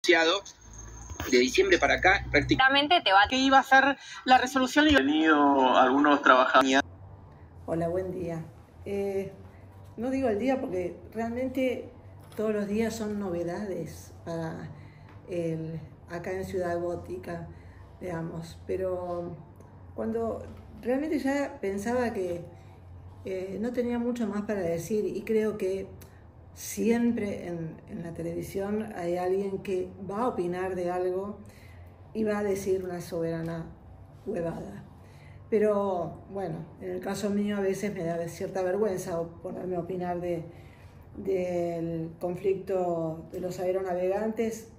De diciembre para acá, prácticamente te va. Que iba a ser la resolución y tenido algunos trabajadores. Hola, buen día. No digo el día porque realmente todos los días son novedades para acá en Ciudad Gótica, digamos. Pero cuando realmente ya pensaba que no tenía mucho más para decir, y creo que siempre en la televisión hay alguien que va a opinar de algo y va a decir una soberana huevada. Pero bueno, en el caso mío a veces me da cierta vergüenza ponerme a opinar del conflicto de los aeronavegantes,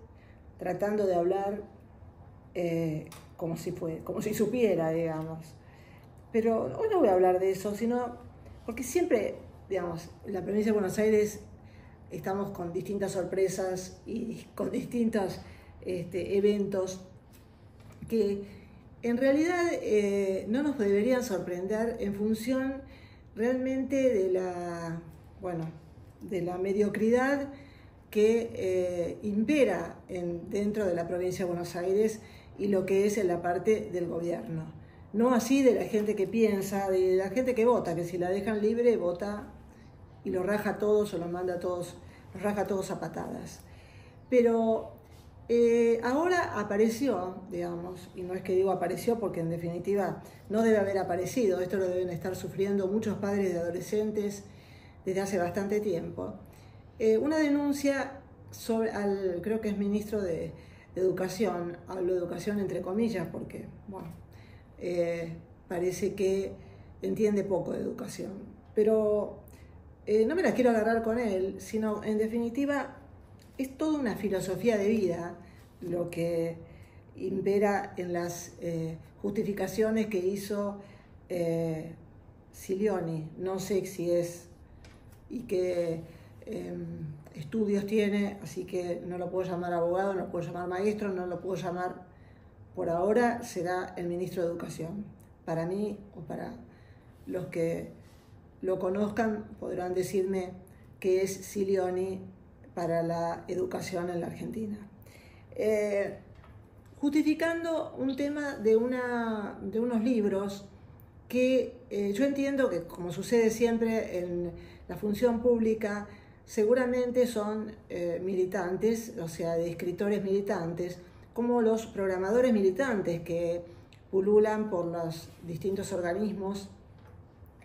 tratando de hablar como si supiera, digamos. Pero hoy no voy a hablar de eso, sino porque siempre, digamos, en la provincia de Buenos Aires estamos con distintas sorpresas y con distintos eventos que en realidad no nos deberían sorprender en función realmente de la mediocridad que impera dentro de la provincia de Buenos Aires y lo que es en la parte del gobierno. No así de la gente que piensa, de la gente que vota, que si la dejan libre vota y lo raja a todos o los manda a todos, los raja a todos a patadas. Pero ahora apareció, digamos, y no es que digo apareció porque en definitiva no debe haber aparecido, esto lo deben estar sufriendo muchos padres de adolescentes desde hace bastante tiempo, una denuncia sobre creo que es ministro de Educación, hablo de educación entre comillas porque, bueno, parece que entiende poco de educación, pero no me la quiero agarrar con él, sino en definitiva es toda una filosofía de vida lo que impera en las justificaciones que hizo Silioni. No sé si es y qué estudios tiene, así que no lo puedo llamar abogado, no lo puedo llamar maestro, no lo puedo llamar, por ahora será el ministro de Educación. Para mí o para los que lo conozcan podrán decirme que es Silioni para la educación en la Argentina. Justificando un tema de unos libros que yo entiendo que, como sucede siempre en la función pública, seguramente son militantes, o sea, de escritores militantes, como los programadores militantes que pululan por los distintos organismos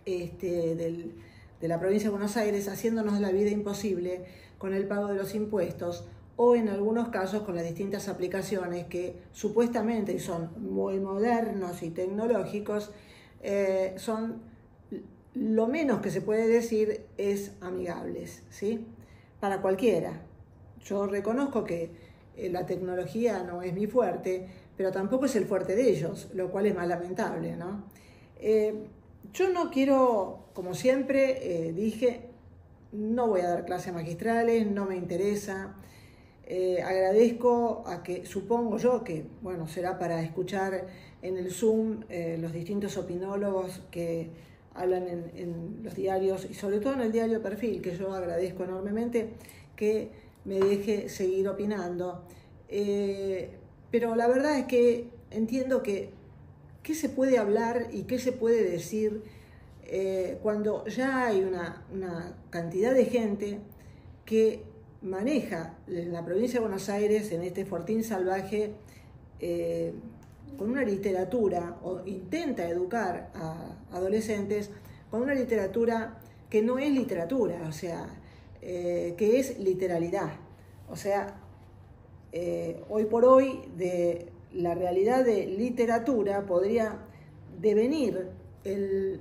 de la provincia de Buenos Aires, haciéndonos la vida imposible con el pago de los impuestos, o en algunos casos con las distintas aplicaciones que supuestamente son muy modernos y tecnológicos, son, lo menos que se puede decir es amigables, ¿sí? Para cualquiera. Yo reconozco que la tecnología no es mi fuerte, pero tampoco es el fuerte de ellos, lo cual es más lamentable, ¿no? Yo no quiero, como siempre dije, no voy a dar clases magistrales, no me interesa. Agradezco a que, supongo yo que, bueno, será para escuchar en el Zoom los distintos opinólogos que hablan en los diarios y sobre todo en el diario Perfil, que yo agradezco enormemente que me deje seguir opinando. Pero la verdad es que entiendo que qué se puede hablar y qué se puede decir cuando ya hay una cantidad de gente que maneja en la provincia de Buenos Aires, en este fortín salvaje, con una literatura, o intenta educar a adolescentes con una literatura que no es literatura, o sea, que es literalidad. O sea, hoy por hoy de la realidad de literatura podría devenir el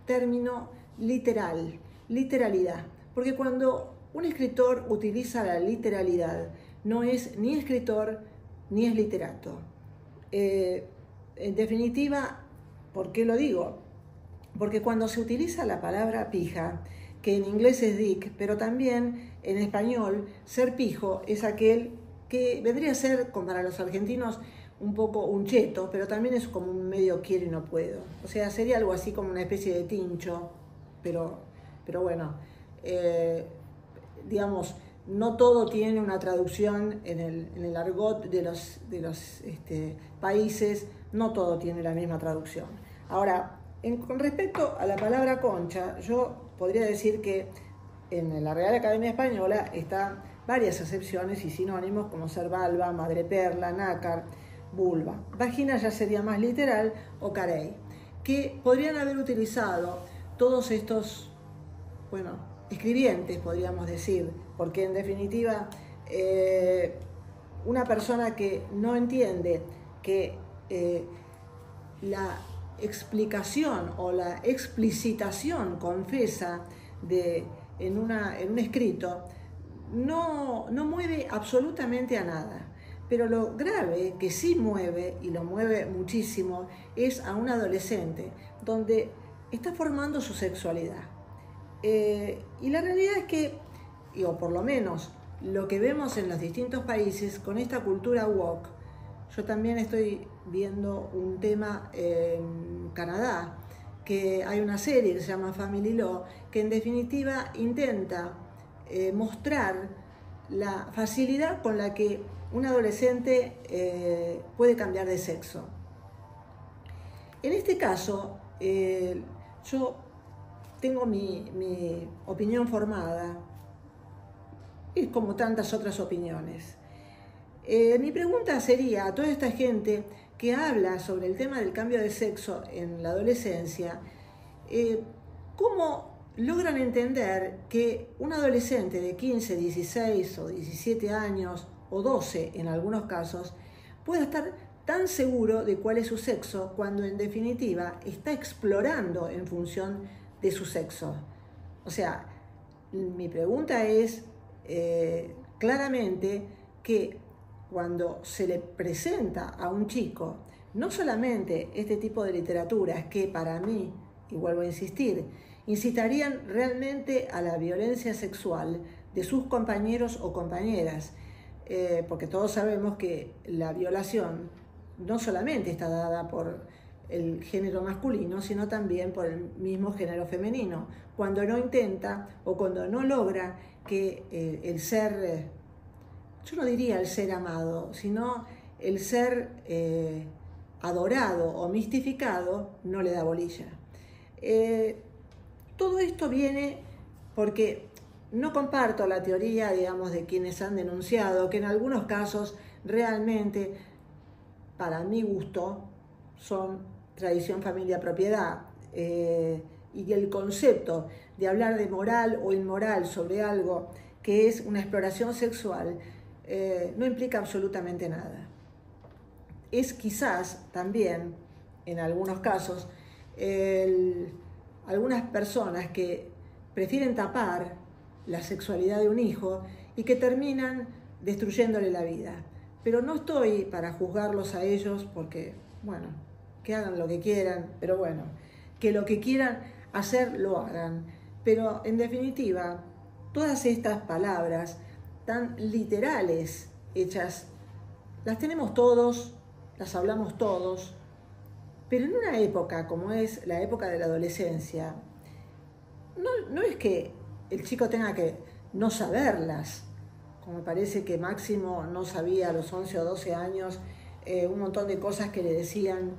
término literal, literalidad, porque cuando un escritor utiliza la literalidad no es ni escritor ni es literato. En definitiva, ¿por qué lo digo? Porque cuando se utiliza la palabra pija, que en inglés es dick, pero también en español ser pijo es aquel que vendría a ser, como para los argentinos, un poco un cheto, pero también es como un medio quiero y no puedo. O sea, sería algo así como una especie de tincho, pero bueno, digamos, no todo tiene una traducción en el argot de los países, no todo tiene la misma traducción. Ahora, con respecto a la palabra concha, yo podría decir que en la Real Academia Española están varias acepciones y sinónimos como ser valva, madreperla, nácar, vulva. Vagina ya sería más literal, o carey, que podrían haber utilizado todos estos, bueno, escribientes, podríamos decir, porque en definitiva una persona que no entiende que la explicación o la explicitación confesa en un escrito no mueve absolutamente a nada. Pero lo grave que sí mueve, y lo mueve muchísimo, es a un adolescente, donde está formando su sexualidad. Y la realidad es que, o por lo menos lo que vemos en los distintos países con esta cultura woke, yo también estoy viendo un tema en Canadá, que hay una serie que se llama Family Law, que en definitiva intenta mostrar la facilidad con la que un adolescente puede cambiar de sexo. En este caso, yo tengo mi opinión formada, y como tantas otras opiniones. Mi pregunta sería a toda esta gente que habla sobre el tema del cambio de sexo en la adolescencia, ¿cómo logran entender que un adolescente de 15, 16 o 17 años, o 12 en algunos casos, pueda estar tan seguro de cuál es su sexo cuando en definitiva está explorando en función de su sexo? O sea, mi pregunta es claramente que cuando se le presenta a un chico no solamente este tipo de literaturas que para mí, y vuelvo a insistir, incitarían realmente a la violencia sexual de sus compañeros o compañeras, porque todos sabemos que la violación no solamente está dada por el género masculino, sino también por el mismo género femenino, cuando no intenta o cuando no logra que el ser, yo no diría el ser amado, sino el ser adorado o mistificado, no le da bolilla. Todo esto viene porque no comparto la teoría, digamos, de quienes han denunciado que en algunos casos realmente, para mi gusto, son tradición, familia, propiedad. Y el concepto de hablar de moral o inmoral sobre algo que es una exploración sexual no implica absolutamente nada. Es quizás también, en algunos casos, algunas personas que prefieren tapar la sexualidad de un hijo y que terminan destruyéndole la vida. Pero no estoy para juzgarlos a ellos porque, bueno, que hagan lo que quieran, pero bueno, que lo que quieran hacer lo hagan. Pero en definitiva, todas estas palabras tan literales hechas, las tenemos todos, las hablamos todos, pero en una época como es la época de la adolescencia, no es que el chico tenga que no saberlas, como me parece que Máximo no sabía a los 11 o 12 años un montón de cosas que le decían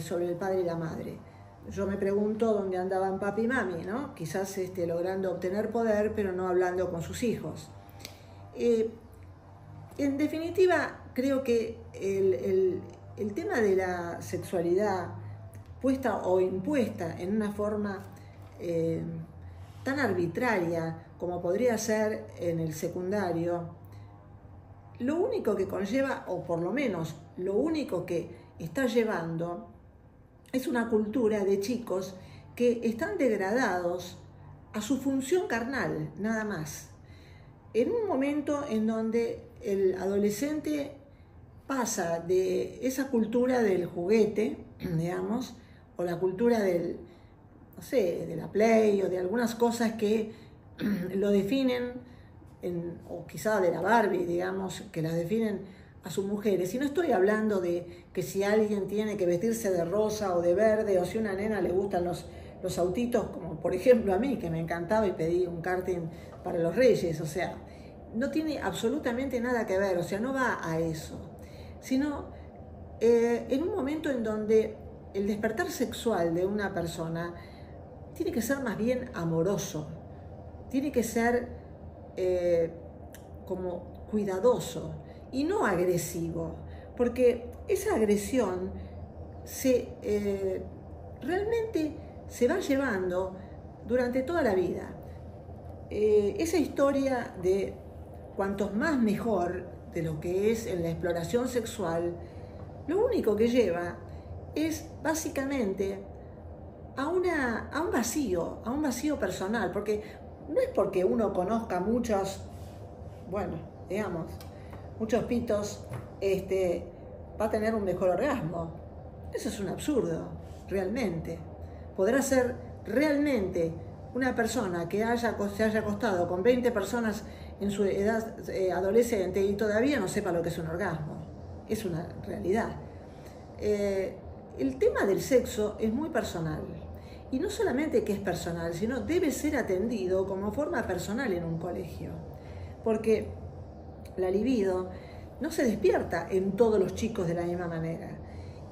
sobre el padre y la madre. Yo me pregunto dónde andaban papi y mami, ¿no? Quizás logrando obtener poder, pero no hablando con sus hijos. En definitiva, creo que el tema de la sexualidad puesta o impuesta en una forma tan arbitraria como podría ser en el secundario, lo único que conlleva, o por lo menos lo único que está llevando, es una cultura de chicos que están degradados a su función carnal, nada más. En un momento en donde el adolescente pasa de esa cultura del juguete, digamos, o la cultura del, no sé, de la Play o de algunas cosas que lo definen, o quizá de la Barbie, digamos, que las definen a sus mujeres. Y no estoy hablando de que si alguien tiene que vestirse de rosa o de verde, o si a una nena le gustan los autitos, como por ejemplo a mí, que me encantaba y pedí un karting para los Reyes. O sea, no tiene absolutamente nada que ver, o sea, no va a eso, sino en un momento en donde el despertar sexual de una persona tiene que ser más bien amoroso, tiene que ser como cuidadoso y no agresivo, porque esa agresión realmente se va llevando durante toda la vida. Esa historia de cuantos más mejor de lo que es en la exploración sexual, lo único que lleva es básicamente a un vacío personal, porque no es porque uno conozca muchos pitos, va a tener un mejor orgasmo. Eso es un absurdo, realmente. Podrá ser realmente una persona que se haya acostado con 20 personas en su edad adolescente y todavía no sepa lo que es un orgasmo. Es una realidad. El tema del sexo es muy personal. Y no solamente que es personal, sino debe ser atendido como forma personal en un colegio. Porque la libido no se despierta en todos los chicos de la misma manera.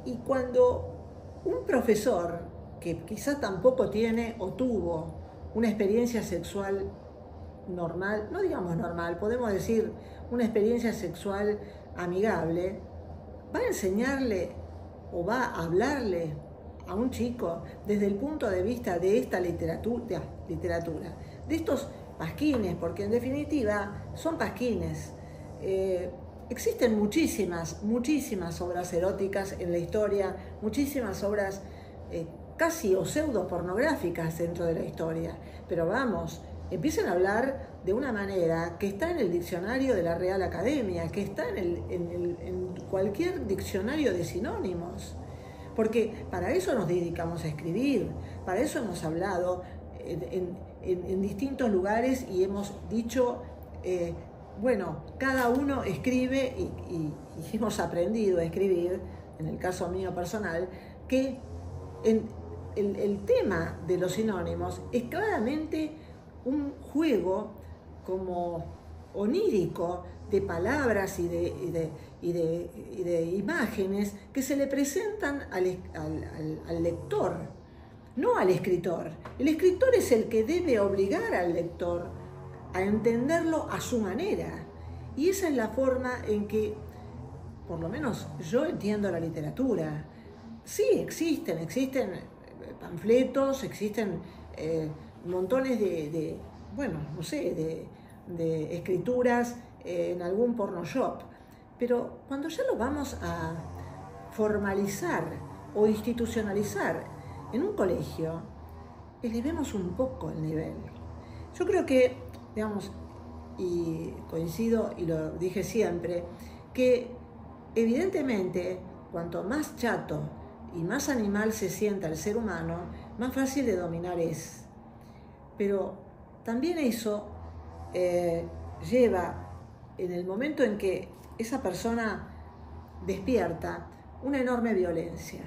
Y cuando un profesor que quizás tampoco tiene o tuvo una experiencia sexual normal, no digamos normal, podemos decir una experiencia sexual amigable, va a enseñarle o va a hablarle a un chico desde el punto de vista de esta literatura, de estos pasquines, porque en definitiva son pasquines. Existen muchísimas obras eróticas en la historia, muchísimas obras casi o pseudo pornográficas dentro de la historia, pero vamos, empiezan a hablar de una manera que está en el diccionario de la Real Academia, que está en cualquier diccionario de sinónimos, porque para eso nos dedicamos a escribir, para eso hemos hablado en distintos lugares y hemos dicho, cada uno escribe y hemos aprendido a escribir, en el caso mío personal, que el tema de los sinónimos es claramente un juego como onírico de palabras y de imágenes que se le presentan al lector, no al escritor. El escritor es el que debe obligar al lector a entenderlo a su manera. Y esa es la forma en que, por lo menos yo entiendo la literatura. Sí, existen panfletos, existen montones de escrituras en algún porno shop, pero cuando ya lo vamos a formalizar o institucionalizar en un colegio, elevemos un poco el nivel. Yo creo que, y coincido y lo dije siempre, que evidentemente cuanto más chato y más animal se sienta el ser humano, más fácil de dominar es. Pero también eso lleva, en el momento en que esa persona despierta, una enorme violencia.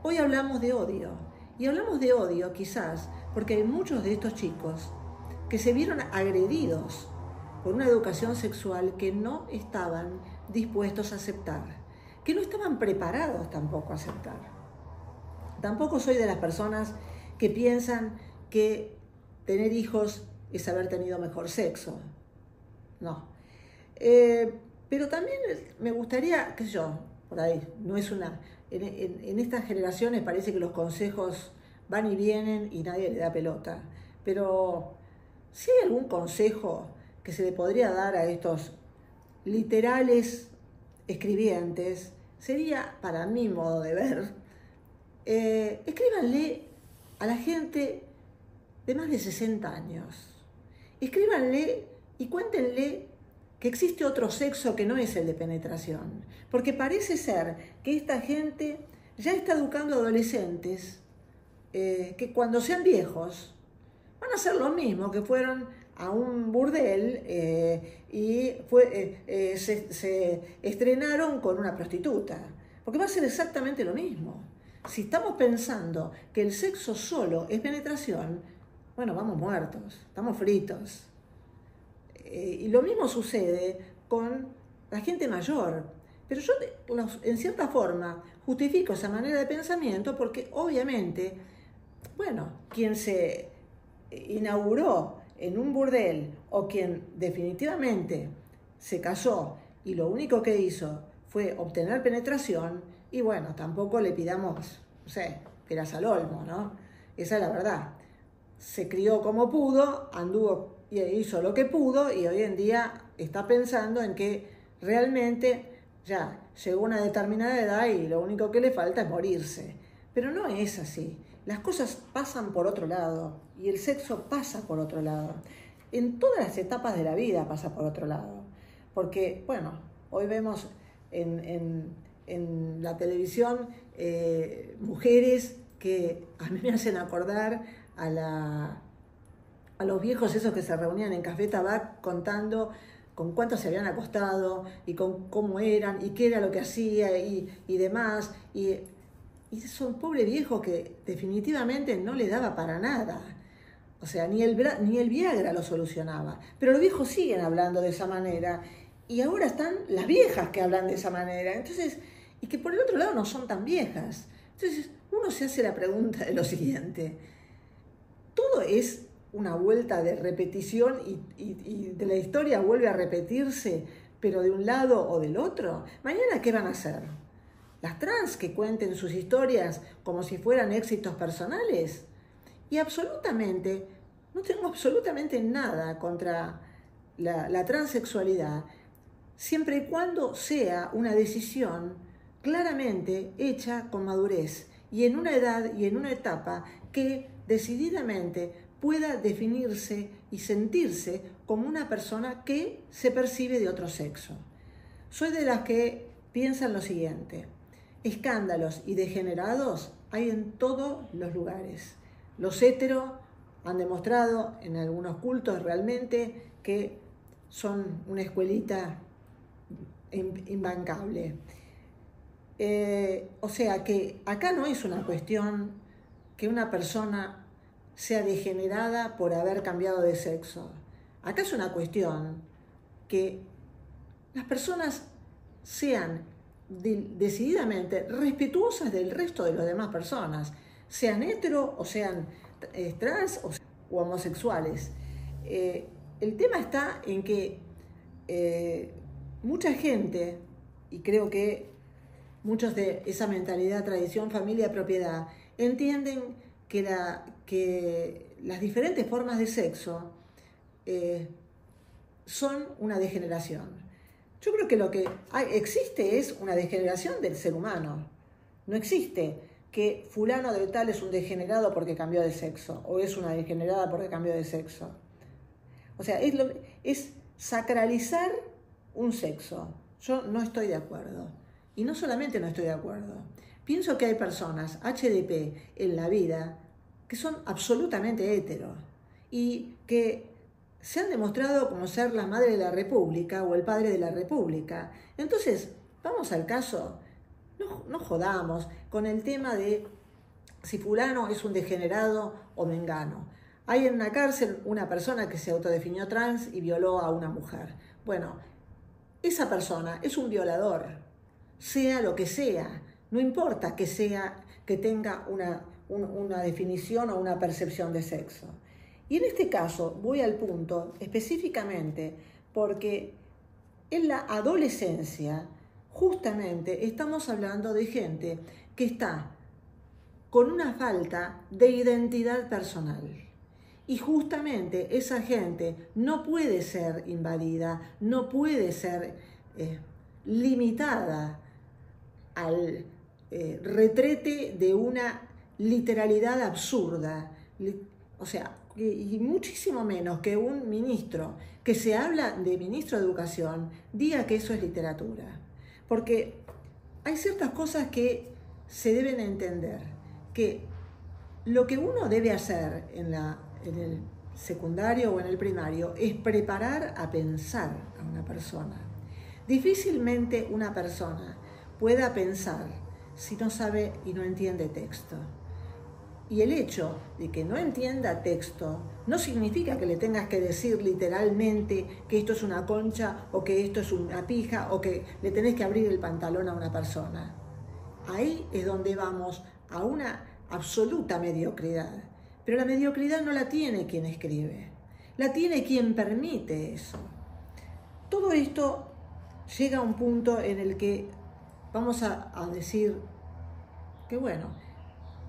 Hoy hablamos de odio, y hablamos de odio quizás porque hay muchos de estos chicos que se vieron agredidos por una educación sexual que no estaban dispuestos a aceptar, que no estaban preparados tampoco a aceptar. Tampoco soy de las personas que piensan que tener hijos es haber tenido mejor sexo. No. Pero también me gustaría, por ahí, no es una... En estas generaciones parece que los consejos van y vienen y nadie le da pelota. Pero si hay algún consejo que se le podría dar a estos literales escribientes, sería, para mi modo de ver, escríbanle a la gente de más de 60 años. Escríbanle y cuéntenle que existe otro sexo que no es el de penetración. Porque parece ser que esta gente ya está educando a adolescentes que cuando sean viejos van a hacer lo mismo, que fueron a un burdel y se estrenaron con una prostituta. Porque va a ser exactamente lo mismo. Si estamos pensando que el sexo solo es penetración, bueno, vamos muertos, estamos fritos. Y lo mismo sucede con la gente mayor. Pero yo, en cierta forma, justifico esa manera de pensamiento porque obviamente, bueno, quien se inauguró en un burdel o quien definitivamente se casó y lo único que hizo fue obtener penetración, y bueno, tampoco le pidamos, no sé, peras al olmo, ¿no? Esa es la verdad. Se crió como pudo, anduvo y hizo lo que pudo, y hoy en día está pensando en que realmente ya llegó a una determinada edad y lo único que le falta es morirse. Pero no es así. Las cosas pasan por otro lado y el sexo pasa por otro lado. En todas las etapas de la vida pasa por otro lado. Porque, bueno, hoy vemos en la televisión mujeres que a mí me hacen acordar a los viejos esos que se reunían en Café Tabac contando con cuántos se habían acostado y con cómo eran y qué era lo que hacía y demás. Y son pobres viejos que definitivamente no le daba para nada. O sea, ni el Viagra lo solucionaba. Pero los viejos siguen hablando de esa manera. Y ahora están las viejas que hablan de esa manera. Entonces, y que por el otro lado no son tan viejas. Entonces, uno se hace la pregunta de lo siguiente. ¿Todo es una vuelta de repetición y de la historia vuelve a repetirse, pero de un lado o del otro? ¿Mañana qué van a hacer? ¿Las trans que cuenten sus historias como si fueran éxitos personales? Y absolutamente, no tengo absolutamente nada contra la transexualidad, siempre y cuando sea una decisión claramente hecha con madurez y en una edad y en una etapa que decididamente pueda definirse y sentirse como una persona que se percibe de otro sexo. Soy de las que piensan lo siguiente: escándalos y degenerados hay en todos los lugares. Los heteros han demostrado en algunos cultos realmente que son una escuelita imbancable. O sea que acá no es una cuestión que una persona sea degenerada por haber cambiado de sexo. Acá es una cuestión que las personas sean decididamente respetuosas del resto de las demás personas, sean hetero o sean trans o homosexuales. El tema está en que mucha gente, y creo que muchos de esa mentalidad, tradición, familia, propiedad, entienden que las diferentes formas de sexo son una degeneración. Yo creo que lo que existe es una degeneración del ser humano. No existe que fulano de tal es un degenerado porque cambió de sexo, o es una degenerada porque cambió de sexo. O sea, es sacralizar un sexo. Yo no estoy de acuerdo. Y no solamente no estoy de acuerdo. Pienso que hay personas HDP en la vida que son absolutamente hetero y que se han demostrado como ser la madre de la República o el padre de la República. Entonces, vamos al caso, no jodamos con el tema de si fulano es un degenerado o mengano. Hay en una cárcel una persona que se autodefinió trans y violó a una mujer. Bueno, esa persona es un violador, sea lo que sea. No importa que tenga una definición o una percepción de sexo. Y en este caso voy al punto específicamente porque en la adolescencia justamente estamos hablando de gente que está con una falta de identidad personal. Y justamente esa gente no puede ser invadida, no puede ser limitada al retrete de una literalidad absurda. O sea, y muchísimo menos que un ministro que se habla de ministro de Educación diga que eso es literatura. Porque hay ciertas cosas que se deben entender, que lo que uno debe hacer en el secundario o en el primario es preparar a pensar a una persona. Difícilmente una persona pueda pensar si no sabe y no entiende texto. Y el hecho de que no entienda texto no significa que le tengas que decir literalmente que esto es una concha o que esto es una pija o que le tenés que abrir el pantalón a una persona. Ahí es donde vamos a una absoluta mediocridad. Pero la mediocridad no la tiene quien escribe, la tiene quien permite eso. Todo esto llega a un punto en el que vamos a decir que bueno,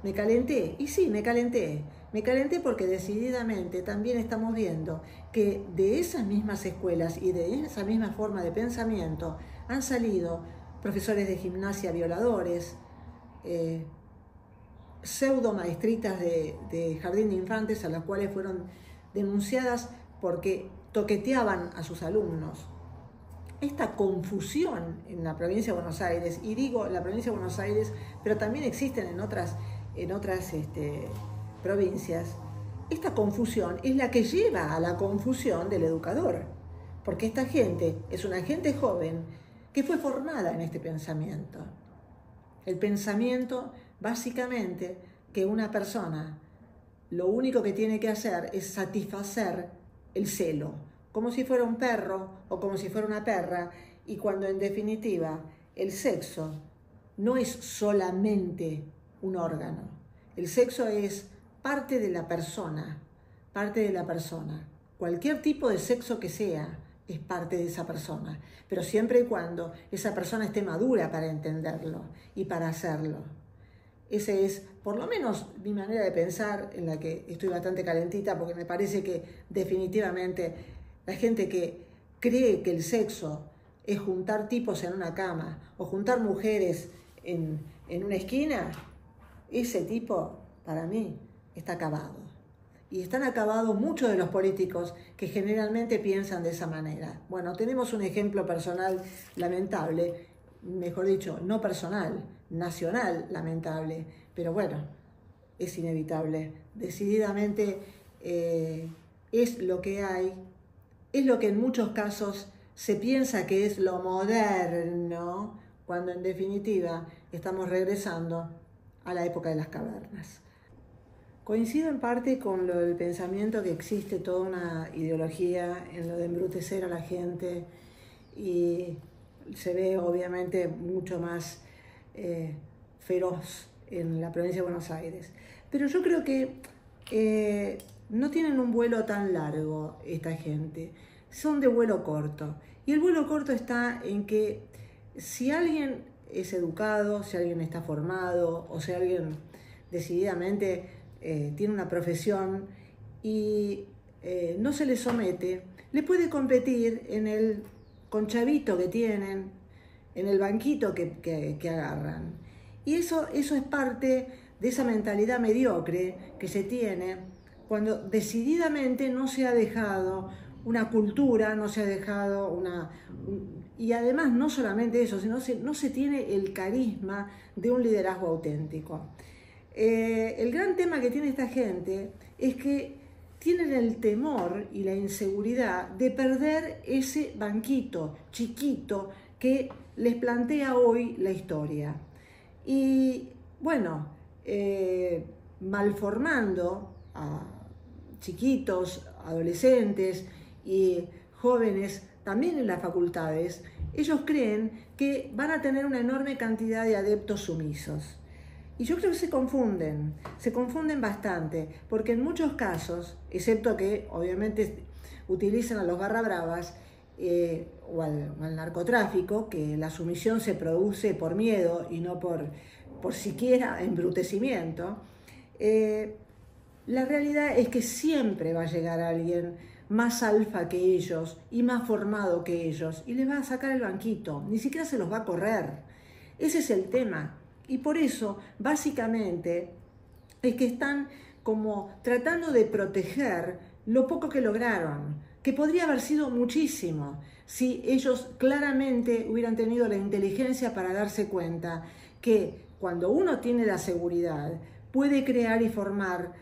me calenté. Y sí, me calenté. Me calenté porque decididamente también estamos viendo que de esas mismas escuelas y de esa misma forma de pensamiento han salido profesores de gimnasia violadores, pseudo maestritas de jardín de infantes a las cuales fueron denunciadas porque toqueteaban a sus alumnos. Esta confusión en la provincia de Buenos Aires, y digo la provincia de Buenos Aires, pero también existen en otras provincias, esta confusión es la que lleva a la confusión del educador, porque esta gente es una gente joven que fue formada en este pensamiento. El pensamiento, básicamente, que una persona lo único que tiene que hacer es satisfacer el celo, como si fuera un perro o como si fuera una perra, y cuando en definitiva el sexo no es solamente un órgano, el sexo es parte de la persona, parte de la persona. Cualquier tipo de sexo que sea es parte de esa persona, pero siempre y cuando esa persona esté madura para entenderlo y para hacerlo. Esa es, por lo menos, mi manera de pensar, en la que estoy bastante calentita, porque me parece que definitivamente la gente que cree que el sexo es juntar tipos en una cama o juntar mujeres en una esquina, ese tipo, para mí, está acabado. Y están acabados muchos de los políticos que generalmente piensan de esa manera. Bueno, tenemos un ejemplo personal lamentable, mejor dicho, no personal, nacional lamentable, pero bueno, es inevitable. Decididamente es lo que hay, es lo que en muchos casos se piensa que es lo moderno, cuando en definitiva estamos regresando a la época de las cavernas. Coincido en parte con lo del pensamiento que existe toda una ideología en lo de embrutecer a la gente, y se ve obviamente mucho más feroz en la provincia de Buenos Aires. Pero yo creo que no tienen un vuelo tan largo esta gente, son de vuelo corto. Y el vuelo corto está en que si alguien es educado, si alguien está formado o si alguien decididamente tiene una profesión y no se le somete, le puede competir en el conchavito que tienen, en el banquito que agarran. Y eso es parte de esa mentalidad mediocre que se tiene cuando decididamente no se ha dejado una cultura, no se ha dejado y además no solamente eso, sino no se tiene el carisma de un liderazgo auténtico. El gran tema que tiene esta gente es que tienen el temor y la inseguridad de perder ese banquito chiquito que les plantea hoy la historia. Y bueno, malformando a chiquitos, adolescentes y jóvenes también en las facultades, ellos creen que van a tener una enorme cantidad de adeptos sumisos. Y yo creo que se confunden bastante, porque en muchos casos, excepto que obviamente utilizan a los barra bravas o al narcotráfico, que la sumisión se produce por miedo y no por siquiera embrutecimiento, la realidad es que siempre va a llegar alguien más alfa que ellos y más formado que ellos y les va a sacar el banquito, ni siquiera se los va a correr. Ese es el tema. Y por eso, básicamente, es que están como tratando de proteger lo poco que lograron, que podría haber sido muchísimo si ellos claramente hubieran tenido la inteligencia para darse cuenta que cuando uno tiene la seguridad, puede crear y formar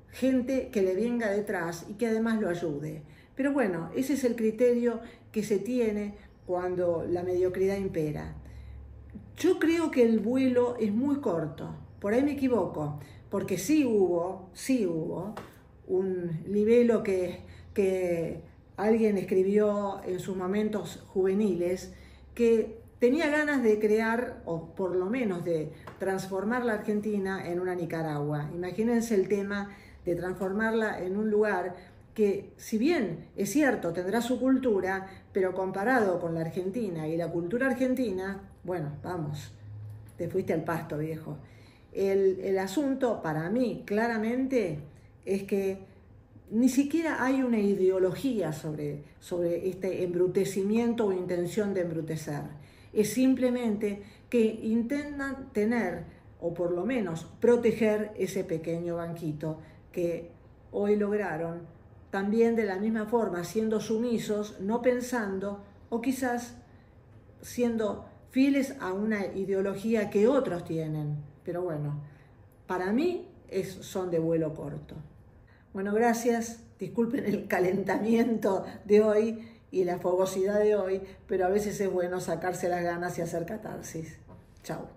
gente que le venga detrás y que además lo ayude. Pero bueno, ese es el criterio que se tiene cuando la mediocridad impera. Yo creo que el vuelo es muy corto, por ahí me equivoco, porque sí hubo un libelo que alguien escribió en sus momentos juveniles, que tenía ganas de crear, o por lo menos de transformar la Argentina en una Nicaragua. Imagínense el tema de transformarla en un lugar que, si bien es cierto, tendrá su cultura, pero comparado con la Argentina y la cultura argentina, bueno, vamos, te fuiste al pasto, viejo. El asunto para mí, claramente, es que ni siquiera hay una ideología sobre este embrutecimiento o intención de embrutecer. Es simplemente que intentan tener, o por lo menos proteger, ese pequeño banquito que hoy lograron, también de la misma forma, siendo sumisos, no pensando, o quizás siendo fieles a una ideología que otros tienen. Pero bueno, para mí son de vuelo corto. Bueno, gracias. Disculpen el calentamiento de hoy y la fogosidad de hoy, pero a veces es bueno sacarse las ganas y hacer catarsis. Chao.